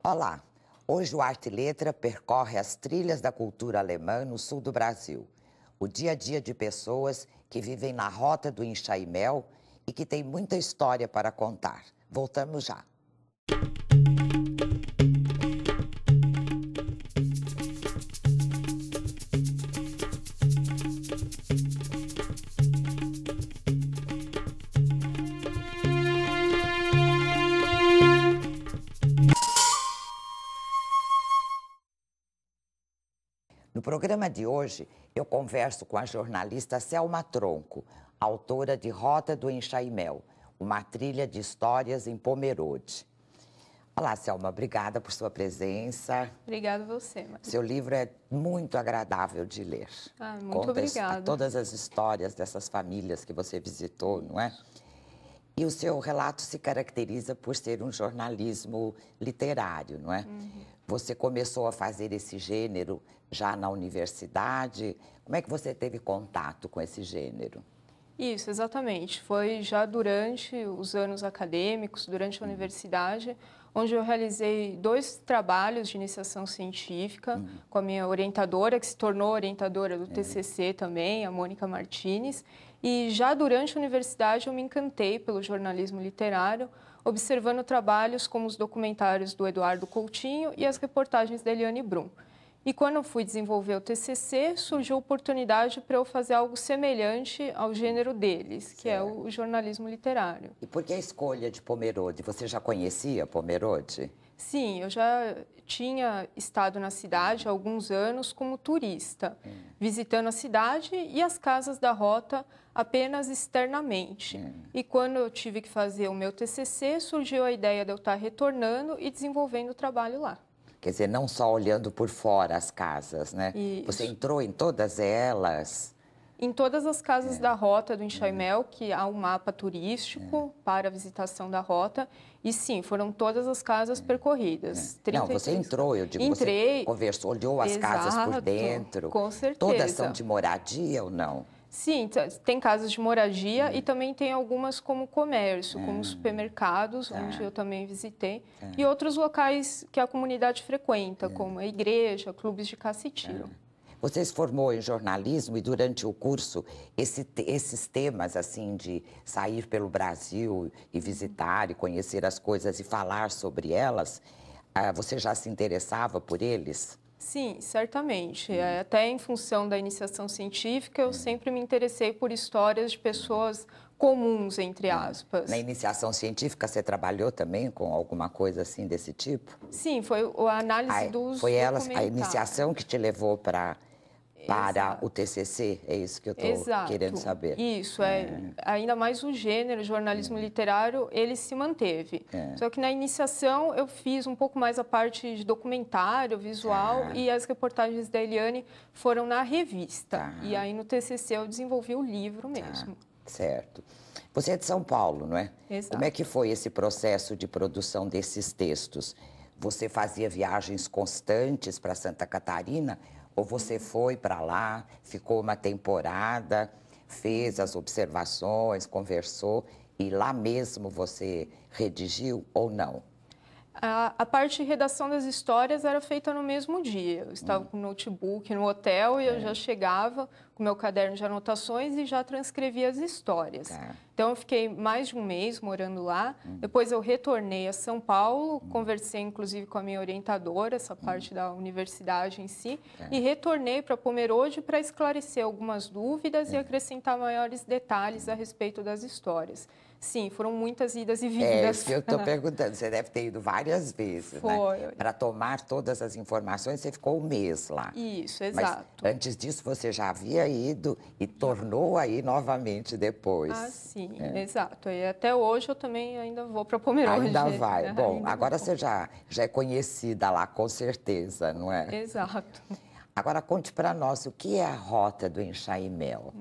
Olá! Hoje o Arte e Letra percorre as trilhas da cultura alemã no sul do Brasil. O dia a dia de pessoas que vivem na rota do Enxaimel e que tem muita história para contar. Voltamos já. No programa de hoje, eu converso com a jornalista Selma Tronco, autora de Rota do Enxaimel, uma trilha de histórias em Pomerode. Olá, Selma, obrigada por sua presença. Obrigada a você, Maria. Seu livro é muito agradável de ler. Muito obrigada. Todas as histórias dessas famílias que você visitou, não é? E o seu relato se caracteriza por ser um jornalismo literário, não é? Você começou a fazer esse gênero já na universidade. Como é que você teve contato com esse gênero? Isso, exatamente. Foi já durante os anos acadêmicos, durante a universidade, onde eu realizei 2 trabalhos de iniciação científica com a minha orientadora, que se tornou orientadora do TCC também, a Mônica Martins. E já durante a universidade eu me encantei pelo jornalismo literário, observando trabalhos como os documentários do Eduardo Coutinho e as reportagens da Eliane Brum. E quando eu fui desenvolver o TCC, surgiu a oportunidade para eu fazer algo semelhante ao gênero deles, que é o jornalismo literário. E por que a escolha de Pomerode? Você já conhecia Pomerode? Sim, eu já tinha estado na cidade há alguns anos como turista, visitando a cidade e as casas da rota apenas externamente. E quando eu tive que fazer o meu TCC, surgiu a ideia de eu estar retornando e desenvolvendo o trabalho lá. Quer dizer, não só olhando por fora as casas, né? Isso. Você entrou em todas elas? Em todas as casas da rota do Enxaimel, que há um mapa turístico para a visitação da rota. E sim, foram todas as casas percorridas. Não, você entrou, eu digo, Entrei, você conversou, olhou as casas por dentro. Com certeza. Todas são de moradia ou não? Sim, tem casas de moradia e também tem algumas como comércio, como supermercados, onde eu também visitei, e outros locais que a comunidade frequenta, como a igreja, clubes de caça e tiro. Você se formou em jornalismo e durante o curso esses temas assim de sair pelo Brasil e visitar e conhecer as coisas e falar sobre elas, você já se interessava por eles? Sim, certamente. Até em função da iniciação científica, eu sempre me interessei por histórias de pessoas comuns, entre aspas. Na iniciação científica, você trabalhou também com alguma coisa assim desse tipo? Sim, foi a análise dos Foi ela, a documentários. iniciação que te levou para o TCC? É isso que eu estou querendo saber. Isso, ainda mais o gênero, jornalismo literário, ele se manteve. Só que na iniciação eu fiz um pouco mais a parte de documentário, visual, e as reportagens da Eliane foram na revista. E aí no TCC eu desenvolvi o livro mesmo. Certo. Você é de São Paulo, não é? Exato. Como é que foi esse processo de produção desses textos? Você fazia viagens constantes para Santa Catarina? Ou você foi para lá, ficou uma temporada, fez as observações, conversou e lá mesmo você redigiu ou não? A parte de redação das histórias era feita no mesmo dia. Eu estava com o notebook no hotel e eu já chegava com meu caderno de anotações e já transcrevia as histórias. Então, eu fiquei mais de um mês morando lá. Depois, eu retornei a São Paulo, conversei, inclusive, com a minha orientadora, essa parte da universidade em si, e retornei para Pomerode para esclarecer algumas dúvidas e acrescentar maiores detalhes a respeito das histórias. Sim, foram muitas idas e vindas. É isso que eu estou perguntando. Você deve ter ido várias vezes, Foi. né? Para tomar todas as informações, você ficou um mês lá. Isso, exato. Mas antes disso, você já havia ido e tornou a ir novamente depois. Ah, sim, exato. E até hoje eu também ainda vou para Pomerode. Ainda vai. Bom, ainda agora vou. você já é conhecida lá, com certeza, não é? Exato. Agora, conte para nós, o que é a Rota do Enxaimel?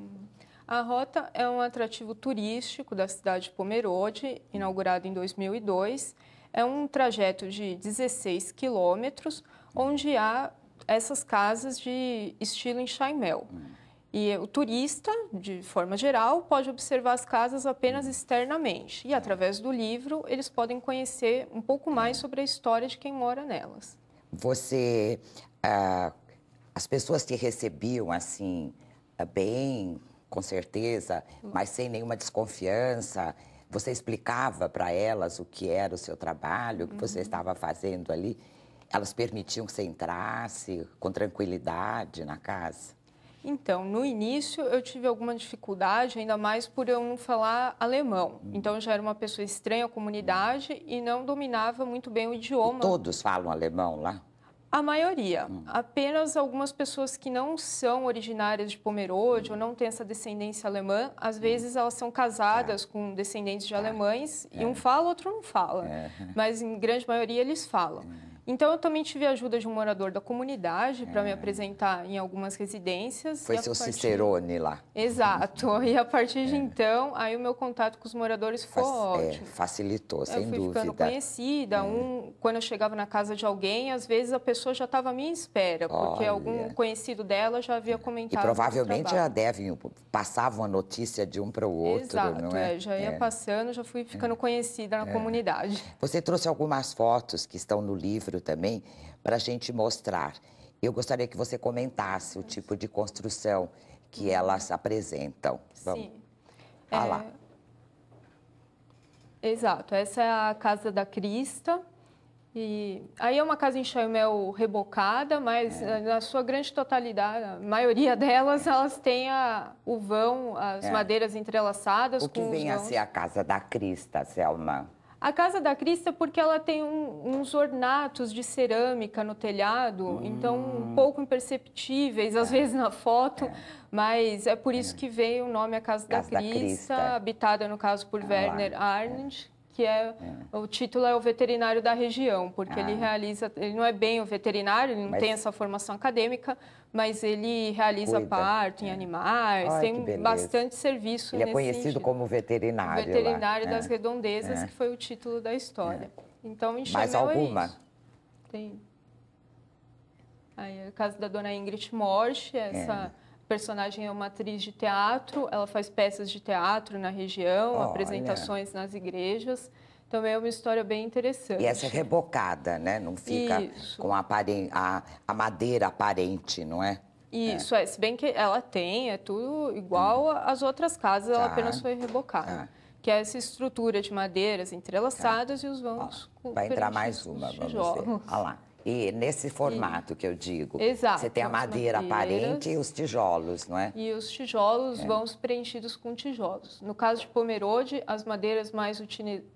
A rota é um atrativo turístico da cidade de Pomerode, inaugurado em 2002. É um trajeto de 16 quilômetros, onde há essas casas de estilo Enxaimel. E o turista, de forma geral, pode observar as casas apenas externamente. E, através do livro, eles podem conhecer um pouco mais sobre a história de quem mora nelas. Você... as pessoas te recebiam, assim, bem, com certeza, mas sem nenhuma desconfiança. Você explicava para elas o que era o seu trabalho, o que você estava fazendo ali. Elas permitiam que você entrasse com tranquilidade na casa? Então, no início eu tive alguma dificuldade, ainda mais por eu não falar alemão. Então, eu já era uma pessoa estranha à comunidade e não dominava muito bem o idioma. E todos falam alemão lá? A maioria. Apenas algumas pessoas que não são originárias de Pomerode ou não têm essa descendência alemã, às vezes elas são casadas com descendentes de alemães e um fala, outro não fala. Mas, em grande maioria, eles falam. Então, eu também tive a ajuda de um morador da comunidade para me apresentar em algumas residências. Foi seu Cicerone lá. Exato. E a partir de então, aí o meu contato com os moradores foi ótimo. Facilitou, sem dúvida. Eu fui ficando conhecida. Quando eu chegava na casa de alguém, às vezes a pessoa já estava à minha espera, porque algum conhecido dela já havia comentado. E provavelmente já passavam a notícia de um para o outro, exato, não é? Já ia passando, já fui ficando conhecida na comunidade. Você trouxe algumas fotos que estão no livro também para a gente mostrar. Eu gostaria que você comentasse o tipo de construção que elas apresentam. Vamos. Sim. Fala. Exato, essa é a casa da Crista. E aí é uma casa em chaimel rebocada, mas na sua grande totalidade, a maioria delas, elas têm o vão, as madeiras entrelaçadas. O que vem a ser a casa da Crista, Selma? A casa da Crista, porque ela tem uns ornatos de cerâmica no telhado, então um pouco imperceptíveis, às vezes na foto, mas é por isso que veio o nome a Casa da Crista, habitada, no caso, por Werner Arndt, que o título é o veterinário da região, porque ele não é bem o veterinário, ele não tem essa formação acadêmica, mas ele realiza parto em animais, tem bastante serviço nesse sentido. Ele é conhecido como veterinário. Veterinário das Redondezas, que foi o título da história. Então, em mais alguma? Tem. Aí, a casa da dona Ingrid Morsch, essa personagem é uma atriz de teatro, ela faz peças de teatro na região, apresentações nas igrejas. Também é uma história bem interessante. E essa é rebocada, né? Não fica com a madeira aparente, não é? Isso, se bem que ela tem, é tudo igual às outras casas, ela apenas foi rebocada. Que é essa estrutura de madeiras entrelaçadas e os vãos. Vai entrar mais uma, vamos ver. Olha lá. E nesse formato que eu digo, você tem a madeira aparente e os tijolos, não é? E os tijolos vão preenchidos com tijolos. No caso de Pomerode, as madeiras mais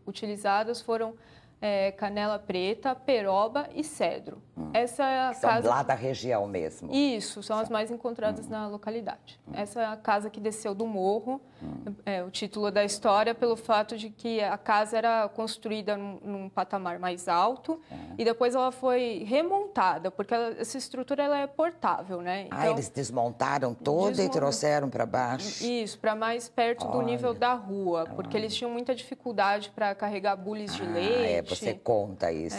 utilizadas foram canela preta, peroba e cedro. Essa é a são lá da região mesmo? Isso, são as mais encontradas na localidade. Essa é a casa que desceu do morro, o título da história, pelo fato de que a casa era construída num patamar mais alto e depois ela foi remontada, porque essa estrutura ela é portável, né? Então, eles desmontaram toda e trouxeram para baixo? Isso, para mais perto do nível da rua, porque eles tinham muita dificuldade para carregar bules de leite. Você conta isso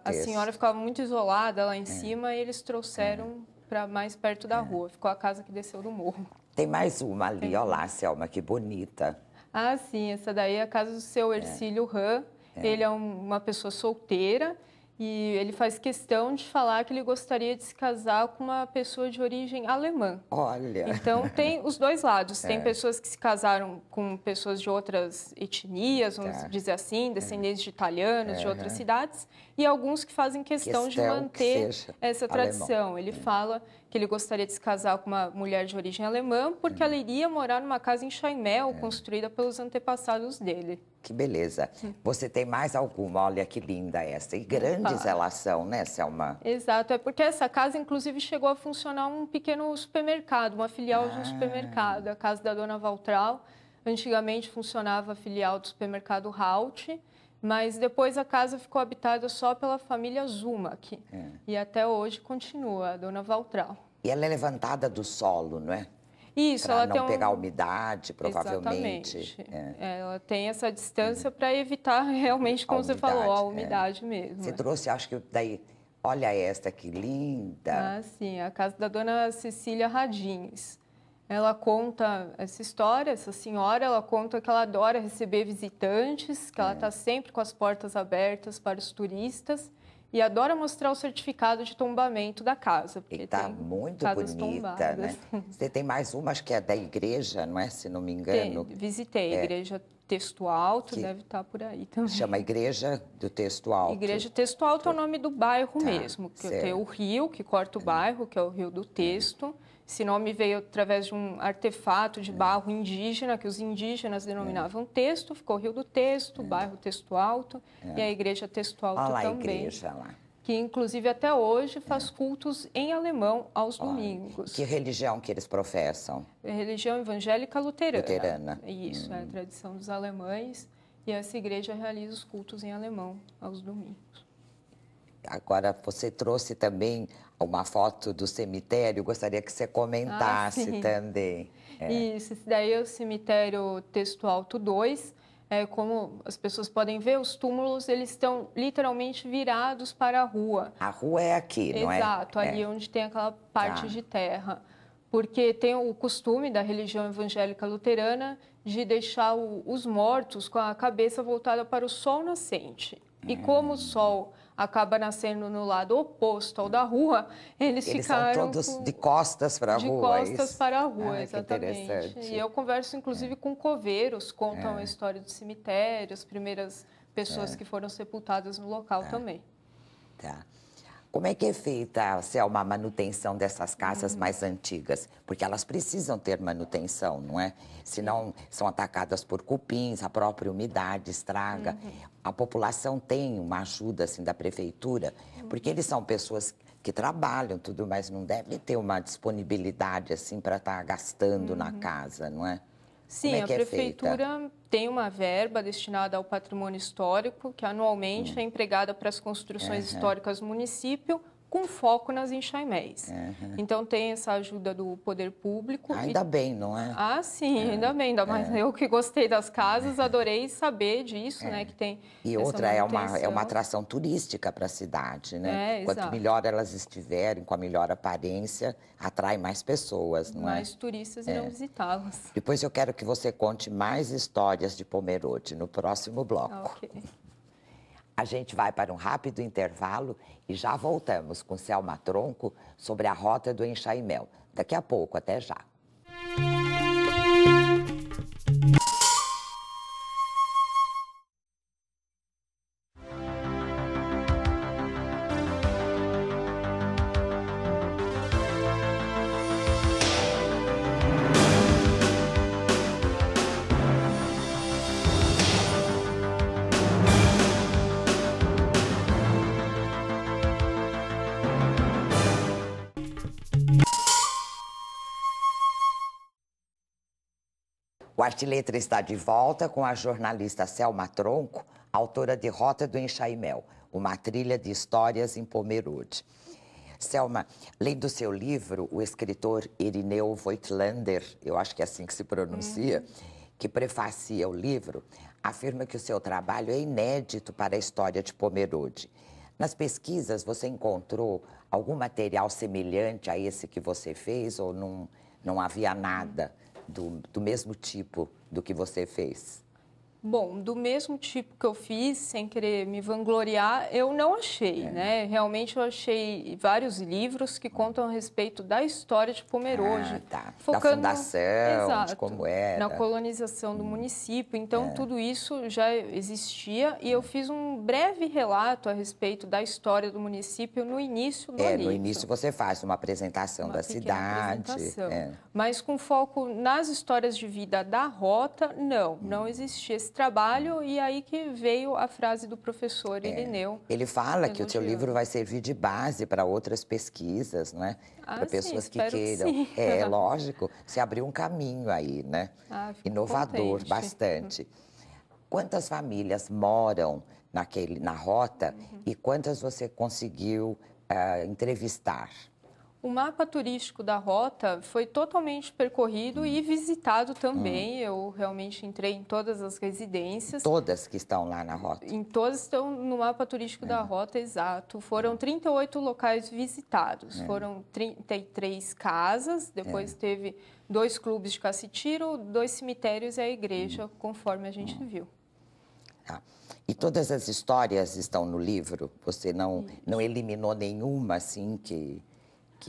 a senhora ficava muito isolada lá em cima e eles trouxeram para mais perto da rua. Ficou a casa que desceu do morro. Tem mais uma ali, olha lá, Selma, que bonita. Ah, sim, essa daí é a casa do seu Hercílio Ram. Ele é uma pessoa solteira e ele faz questão de falar que ele gostaria de se casar com uma pessoa de origem alemã. Olha! Então, tem os dois lados. Tem pessoas que se casaram com pessoas de outras etnias, vamos dizer assim, descendentes de italianos, de outras cidades, e alguns que fazem questão de manter essa tradição. Alemão. Ele fala que ele gostaria de se casar com uma mulher de origem alemã, porque ela iria morar numa casa em chaimel, construída pelos antepassados dele. Que beleza. Você tem mais alguma? Olha que linda essa. E grandes elas são, né, Selma? Exato. É porque essa casa, inclusive, chegou a funcionar um pequeno supermercado, uma filial de um supermercado. A casa da dona Valtral. Antigamente funcionava a filial do supermercado Halt, mas depois a casa ficou habitada só pela família Zumack. E até hoje continua, a dona Valtral. E ela é levantada do solo, não é? Isso, ela tem pegar umidade, provavelmente. Exatamente. Ela tem essa distância para evitar realmente, como você falou, a umidade mesmo. Você trouxe, acho que daí... Olha esta, que linda. Ah, sim, a casa da dona Cecília Radins. Ela conta essa história, essa senhora, ela conta que ela adora receber visitantes, que ela está sempre com as portas abertas para os turistas e adora mostrar o certificado de tombamento da casa. E está muito bonita, né? Você tem mais uma, acho que é da igreja, não é? Se não me engano. Visitei a igreja Texto Alto, deve estar por aí também. Chama Igreja do Texto Alto. Igreja Texto Alto é o nome do bairro mesmo, que tem o rio que corta o bairro, que é o Rio do Texto. Esse nome veio através de um artefato de barro indígena, que os indígenas denominavam Texto, ficou o Rio do Texto, bairro Texto Alto, e a Igreja Texto Alto Olha lá, também. a igreja lá. Que, inclusive, até hoje faz cultos em alemão aos domingos. Que religião que eles professam? É religião evangélica luterana. Luterana. Isso, é a tradição dos alemães, e essa igreja realiza os cultos em alemão aos domingos. Agora, você trouxe também uma foto do cemitério, gostaria que você comentasse também. Isso, esse daí é o cemitério Texto Alto 2. Como as pessoas podem ver, os túmulos eles estão literalmente virados para a rua. A rua é aqui, não é? Exato, ali onde tem aquela parte de terra. Porque tem o costume da religião evangélica luterana de deixar os mortos com a cabeça voltada para o sol nascente. E como o sol acaba nascendo no lado oposto ao da rua, eles ficaram... São todos de costas para a rua. De costas para a rua, exatamente. Interessante. E eu converso, inclusive, com coveiros, contam a história do cemitério, as primeiras pessoas que foram sepultadas no local também. Tá. Como é que é feita, Selma, a manutenção dessas casas mais antigas? Porque elas precisam ter manutenção, não é? Senão são atacadas por cupins, a própria umidade estraga. A população tem uma ajuda assim, da prefeitura, porque eles são pessoas que trabalham, tudo, mas não devem ter uma disponibilidade assim, para estar gastando na casa, não é? Sim, a prefeitura tem uma verba destinada ao patrimônio histórico, que anualmente é empregada para as construções históricas do município, com foco nas enxaiméis. Então, tem essa ajuda do poder público. Ainda bem, não é? Ah, sim, ainda bem. Ainda mais eu que gostei das casas, adorei saber disso, né? Que tem e outra é uma atração turística para a cidade, né? Quanto melhor elas estiverem, com a melhor aparência, atrai mais pessoas, não é? Mais turistas irão visitá-las. Depois eu quero que você conte mais histórias de Pomerode no próximo bloco. Ok. A gente vai para um rápido intervalo e já voltamos com Selma Tronco sobre a Rota do Enxaimel. Daqui a pouco, até já. O Arte e Letra está de volta com a jornalista Selma Tronco, autora de Rota do Enxaimel, uma trilha de histórias em Pomerode. Selma, lendo do seu livro, o escritor Irineu Voigtlander, eu acho que é assim que se pronuncia, que prefacia o livro, afirma que o seu trabalho é inédito para a história de Pomerode. Nas pesquisas, você encontrou algum material semelhante a esse que você fez ou não havia nada do mesmo tipo do que você fez? Bom, do mesmo tipo que eu fiz, sem querer me vangloriar, eu não achei, né? Realmente eu achei vários livros que contam a respeito da história de Pomerode. Focando, da fundação, de como era. Na colonização do município. Então, tudo isso já existia e eu fiz um breve relato a respeito da história do município no início do livro. No início você faz uma apresentação da cidade. Mas com foco nas histórias de vida da rota, não existia esse trabalho, e aí que veio a frase do professor Irineu. Ele fala que o seu livro vai servir de base para outras pesquisas, não é? Para pessoas que queiram. Lógico, você abriu um caminho aí, né? Inovador, bastante. Quantas famílias moram na rota e quantas você conseguiu entrevistar? O mapa turístico da rota foi totalmente percorrido e visitado também. Eu realmente entrei em todas as residências. Todas que estão lá na rota? Em todas estão no mapa turístico da rota, exato. Foram 38 locais visitados. Foram 33 casas, depois teve 2 clubes de cassitiro, 2 cemitérios e a igreja, conforme a gente viu. E todas as histórias estão no livro? Você não eliminou nenhuma, assim, que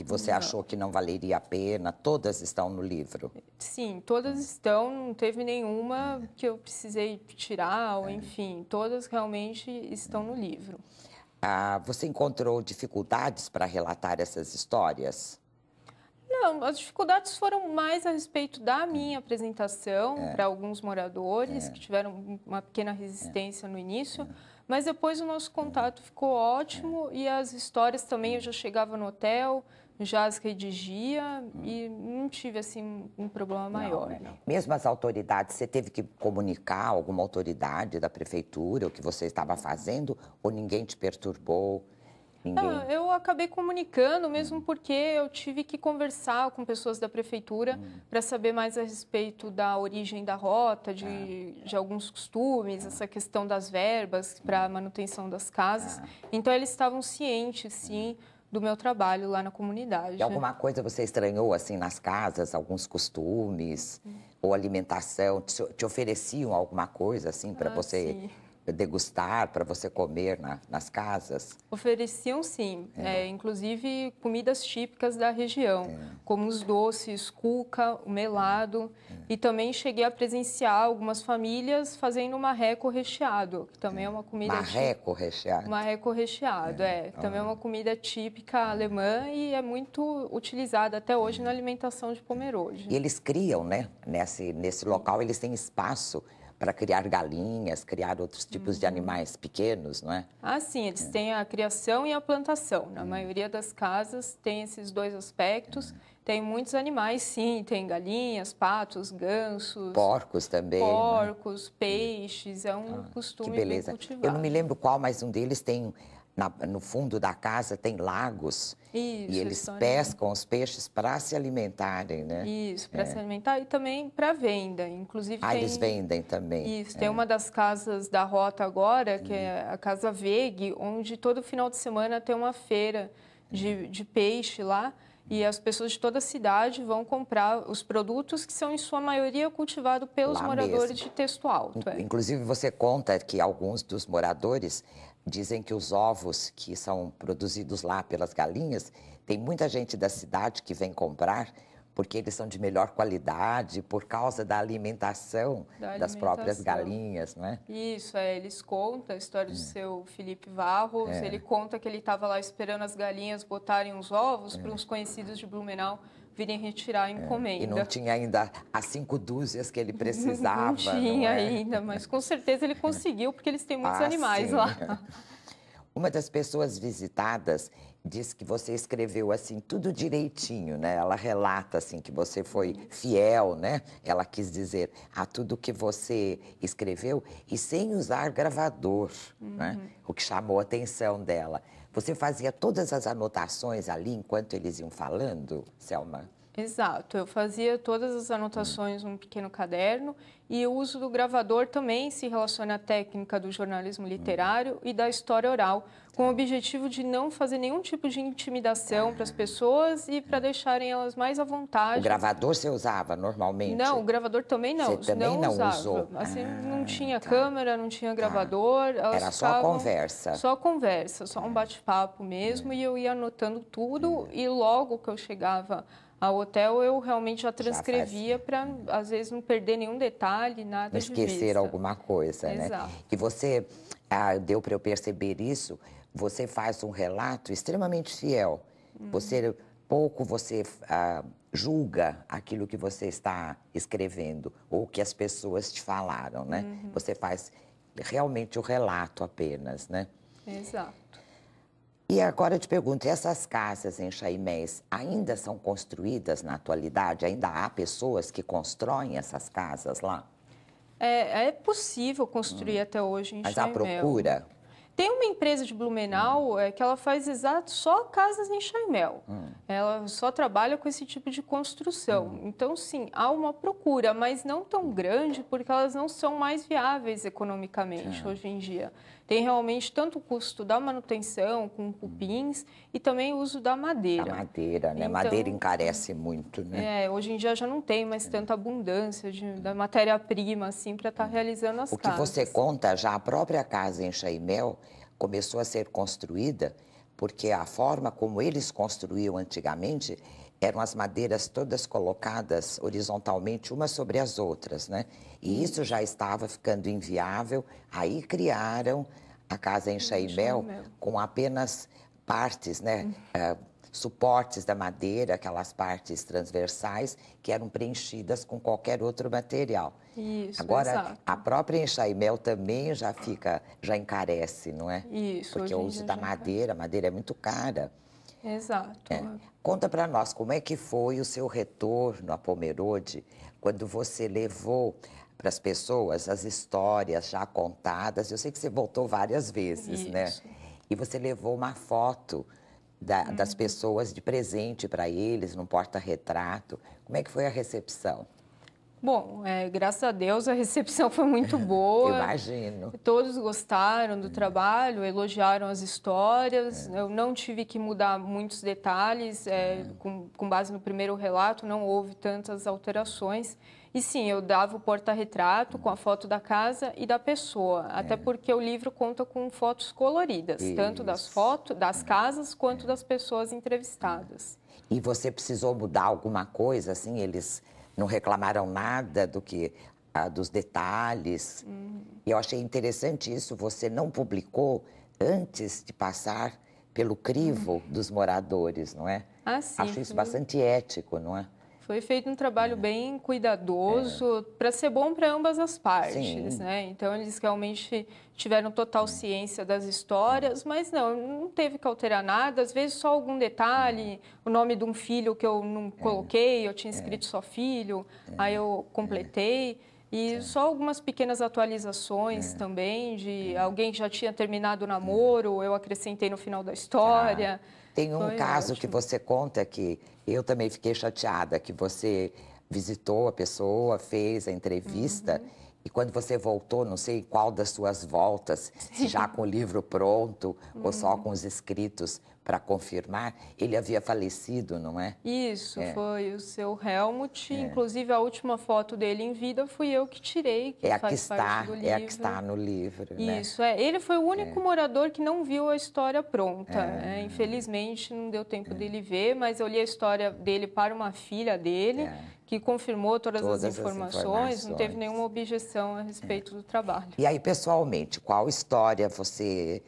você achou que não valeria a pena? Todas estão no livro? Sim, todas estão, não teve nenhuma que eu precisei tirar, ou enfim, todas realmente estão no livro. Você encontrou dificuldades para relatar essas histórias? Não, as dificuldades foram mais a respeito da minha apresentação para alguns moradores que tiveram uma pequena resistência no início, mas depois o nosso contato ficou ótimo e as histórias também eu já chegava no hotel, já as redigia e não tive assim um problema maior. Não. Mesmo as autoridades, você teve que comunicar a alguma autoridade da prefeitura o que você estava fazendo ou ninguém te perturbou? Eu acabei comunicando, mesmo porque eu tive que conversar com pessoas da prefeitura para saber mais a respeito da origem da rota, de alguns costumes, essa questão das verbas para a manutenção das casas. Então, eles estavam cientes, sim, do meu trabalho lá na comunidade. E alguma coisa você estranhou, assim, nas casas? Alguns costumes ou alimentação? Te ofereciam alguma coisa, assim, para você... Sim. Degustar, para você comer nas casas? Ofereciam, sim. Inclusive comidas típicas da região, como os doces, cuca, o melado. E também cheguei a presenciar algumas famílias fazendo marreco recheado, que também é uma comida... Marreco recheado? Marreco recheado, Também é uma comida típica alemã e é muito utilizada até hoje na alimentação de Pomerode. E eles criam, né? Nesse local, eles têm espaço para criar galinhas, criar outros tipos de animais pequenos, não é? Sim, eles têm a criação e a plantação. Na maioria das casas tem esses 2 aspectos. Tem muitos animais, sim, tem galinhas, patos, gansos. Porcos também. Porcos, peixes, é um costume bem cultivado. Eu não me lembro qual, mas um deles tem... No fundo da casa tem lagos. Isso, e eles pescam os peixes para se alimentarem, né? Isso, para se alimentar e também para venda. Inclusive eles vendem também. Isso, tem uma das casas da rota agora, que é a Casa Veg, onde todo final de semana tem uma feira de peixe lá. E as pessoas de toda a cidade vão comprar os produtos que são, em sua maioria, cultivados pelos moradores de Texto Alto. Inclusive, você conta que alguns dos moradores dizem que os ovos que são produzidos lá pelas galinhas, tem muita gente da cidade que vem comprar porque eles são de melhor qualidade, por causa da alimentação das próprias galinhas, não é? Isso, eles contam a história do seu Felipe Varros, ele conta que ele estava lá esperando as galinhas botarem os ovos para uns conhecidos de Blumenau virem retirar a encomenda. E não tinha ainda as 5 dúzias que ele precisava, não tinha ainda, mas com certeza ele conseguiu, porque eles têm muitos animais lá. Uma das pessoas visitadas diz que você escreveu assim tudo direitinho, né? Ela relata assim que você foi fiel, né? Ela quis dizer a tudo que você escreveu e sem usar gravador, né? O que chamou a atenção dela. Você fazia todas as anotações ali enquanto eles iam falando, Selma? Exato, eu fazia todas as anotações num pequeno caderno e o uso do gravador também se relaciona à técnica do jornalismo literário e da história oral, com o objetivo de não fazer nenhum tipo de intimidação para as pessoas e para deixarem elas mais à vontade. O gravador você usava normalmente? Não, o gravador também não. Você também não usava. Usou? Assim, não tinha câmera, não tinha gravador. Era só conversa? Só conversa, só um bate-papo mesmo e eu ia anotando tudo e logo que eu chegava ao hotel, eu realmente já transcrevia para, às vezes, não perder nenhum detalhe, nada não de vista. esquecer alguma coisa, Exato. Né? E você, deu para eu perceber isso, você faz um relato extremamente fiel. Você julga aquilo que você está escrevendo ou que as pessoas te falaram, né? Você faz realmente o relato apenas, né? Exato. E agora eu te pergunto, essas casas em Chaimés ainda são construídas na atualidade? Ainda há pessoas que constroem essas casas lá? É possível construir até hoje em Chaimel. Mas há procura? Tem uma empresa de Blumenau que ela faz só casas em Chaimel. Ela só trabalha com esse tipo de construção. Então, sim, há uma procura, mas não tão grande, porque elas não são mais viáveis economicamente hoje em dia. Tem realmente tanto o custo da manutenção com cupins e também o uso da madeira. A madeira, né? Então, Madeira encarece muito, né? hoje em dia já não tem mais tanta abundância da matéria-prima assim para estar realizando as casas. O que você conta, já a própria casa em Chaimel começou a ser construída porque a forma como eles construíam antigamente eram as madeiras todas colocadas horizontalmente umas sobre as outras, né? E isso já estava ficando inviável. Aí criaram a casa em Chaimel com apenas partes, né? Suportes da madeira, aquelas partes transversais que eram preenchidas com qualquer outro material. Isso, agora, exato. a própria enxaimel também já encarece, não é? Isso. Porque o uso da madeira, a madeira é muito cara. Exato. Conta para nós como é que foi o seu retorno a Pomerode quando você levou para as pessoas as histórias já contadas. Eu sei que você voltou várias vezes, né? E você levou uma foto das pessoas de presente para eles, num porta-retrato. Como é que foi a recepção? Bom, graças a Deus a recepção foi muito boa. Imagino. Todos gostaram do trabalho, elogiaram as histórias. Eu não tive que mudar muitos detalhes. Com base no primeiro relato, não houve tantas alterações. E sim, eu dava o porta-retrato com a foto da casa e da pessoa, até porque o livro conta com fotos coloridas, tanto das casas quanto das pessoas entrevistadas. E você precisou mudar alguma coisa, assim? Eles não reclamaram nada dos detalhes? E eu achei interessante isso, você não publicou antes de passar pelo crivo dos moradores, não é? Ah, sim. Acho isso bastante ético, não é? Foi feito um trabalho bem cuidadoso para ser bom para ambas as partes, né? Então, eles realmente tiveram total ciência das histórias, mas não teve que alterar nada. Às vezes, só algum detalhe, o nome de um filho que eu não coloquei, eu tinha escrito só filho, aí eu completei. E só algumas pequenas atualizações também, de alguém que já tinha terminado o namoro, eu acrescentei no final da história. Tem um caso que você conta que eu também fiquei chateada, que você visitou a pessoa, fez a entrevista, e quando você voltou, não sei qual das suas voltas, se já com o livro pronto ou só com os escritos para confirmar, ele havia falecido, não é? Isso, foi o seu Helmut. Inclusive, a última foto dele em vida fui eu que tirei, que faz parte do livro. É a que está no livro, né? Isso, ele foi o único morador que não viu a história pronta. Infelizmente, não deu tempo dele ver, mas eu li a história dele para uma filha dele, que confirmou todas as informações, não teve nenhuma objeção a respeito do trabalho. E aí, pessoalmente, qual história você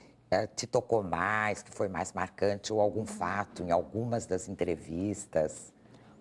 te tocou mais, que foi mais marcante, ou algum fato em algumas das entrevistas?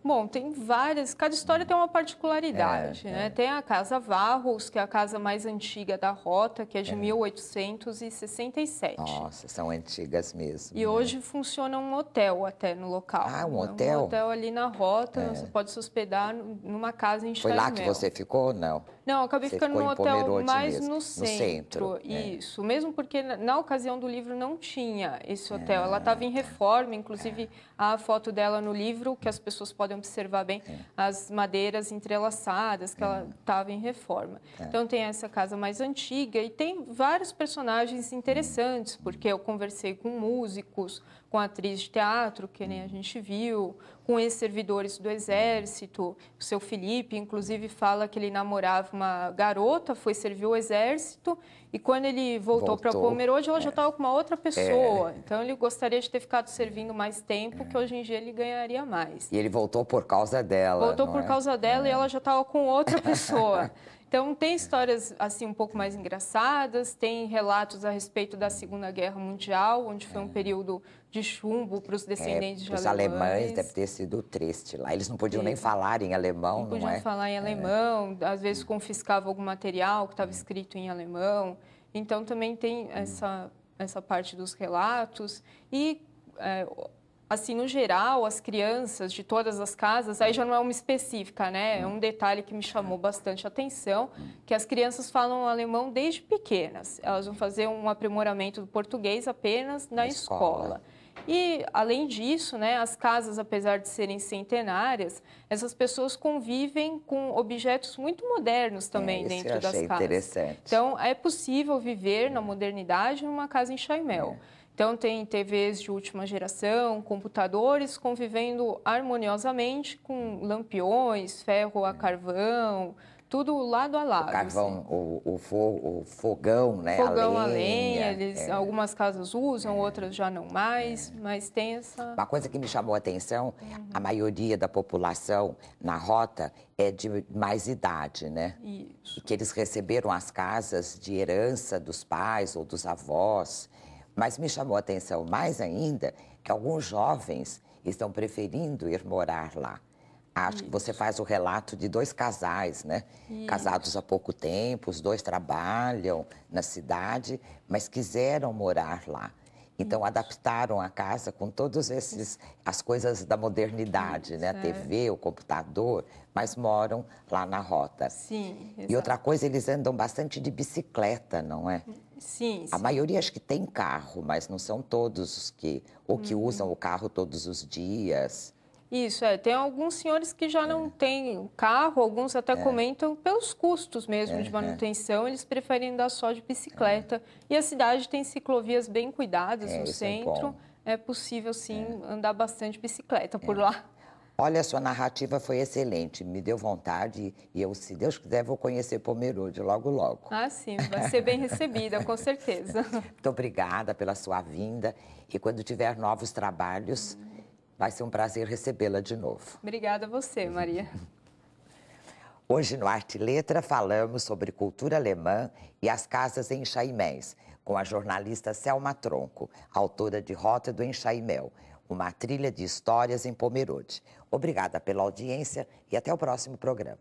Bom, tem várias, cada história tem uma particularidade, né? Tem a Casa Varros, que é a casa mais antiga da Rota, que é de 1867. Nossa, são antigas mesmo. E hoje funciona um hotel até no local. Ah, um hotel? Um hotel ali na Rota, você pode se hospedar numa casa em Chaimel. Foi lá que você ficou ou não? Não, eu acabei ficando num hotel mais mesmo, no centro. Isso, mesmo porque na ocasião do livro não tinha esse hotel. Ela estava em reforma, inclusive a foto dela no livro, que as pessoas podem observar bem, as madeiras entrelaçadas, que ela estava em reforma. Então tem essa casa mais antiga e tem vários personagens interessantes, porque eu conversei com músicos, com atriz de teatro, que nem a gente viu, com ex-servidores do Exército. O seu Felipe, inclusive, fala que ele namorava uma garota, foi servir o Exército, e quando ele voltou para Pomerode, ela já estava com uma outra pessoa. Então, ele gostaria de ter ficado servindo mais tempo, que hoje em dia ele ganharia mais. E ele voltou por causa dela, Voltou por causa dela e ela já estava com outra pessoa. Então, tem histórias assim um pouco mais engraçadas, tem relatos a respeito da Segunda Guerra Mundial, onde foi um período de chumbo para os descendentes de alemães. Os alemães deve ter sido triste lá. Eles não podiam nem falar em alemão, não é? Não podiam falar em alemão, às vezes confiscava algum material que estava escrito em alemão. Então, também tem essa parte dos relatos. E assim, no geral, as crianças de todas as casas, aí já não é uma específica, né? É um detalhe que me chamou bastante atenção, que as crianças falam alemão desde pequenas. Elas vão fazer um aprimoramento do português apenas na escola. E, além disso, né, as casas, apesar de serem centenárias, essas pessoas convivem com objetos muito modernos também dentro das casas. Interessante. Então, é possível viver na modernidade numa casa em Chaimel. Então, tem TVs de última geração, computadores convivendo harmoniosamente com lampiões, ferro a carvão, tudo lado a lado. O carvão, assim. o fogão, né? Fogão a lenha, algumas casas usam, outras já não mais, mas tem essa... Uma coisa que me chamou a atenção, a maioria da população na rota é de mais idade, né? Isso. E que eles receberam as casas de herança dos pais ou dos avós. Mas me chamou a atenção mais ainda que alguns jovens estão preferindo ir morar lá. Acho que você faz o relato de 2 casais, né? Casados há pouco tempo, os 2 trabalham na cidade, mas quiseram morar lá. Então, adaptaram a casa com todas as coisas da modernidade, né? A TV, o computador, mas moram lá na rota. Sim, exato. E outra coisa, eles andam bastante de bicicleta, não é? Sim, sim. A maioria acho que tem carro, mas não são todos os que usam o carro todos os dias. Isso, tem alguns senhores que já não têm carro, alguns até comentam pelos custos mesmo de manutenção, eles preferem andar só de bicicleta. E a cidade tem ciclovias bem cuidadas no centro, é possível sim andar bastante de bicicleta por lá. Olha, a sua narrativa foi excelente, me deu vontade e eu, se Deus quiser, vou conhecer Pomerode logo, logo. Ah, sim, vai ser bem recebida, com certeza. Muito obrigada pela sua vinda e quando tiver novos trabalhos, vai ser um prazer recebê-la de novo. Obrigada a você, Maria. Hoje no Arte e Letra falamos sobre cultura alemã e as casas em Chaimés, com a jornalista Selma Tronco, autora de Rota do Enxaimel, uma trilha de histórias em Pomerode. Obrigada pela audiência e até o próximo programa.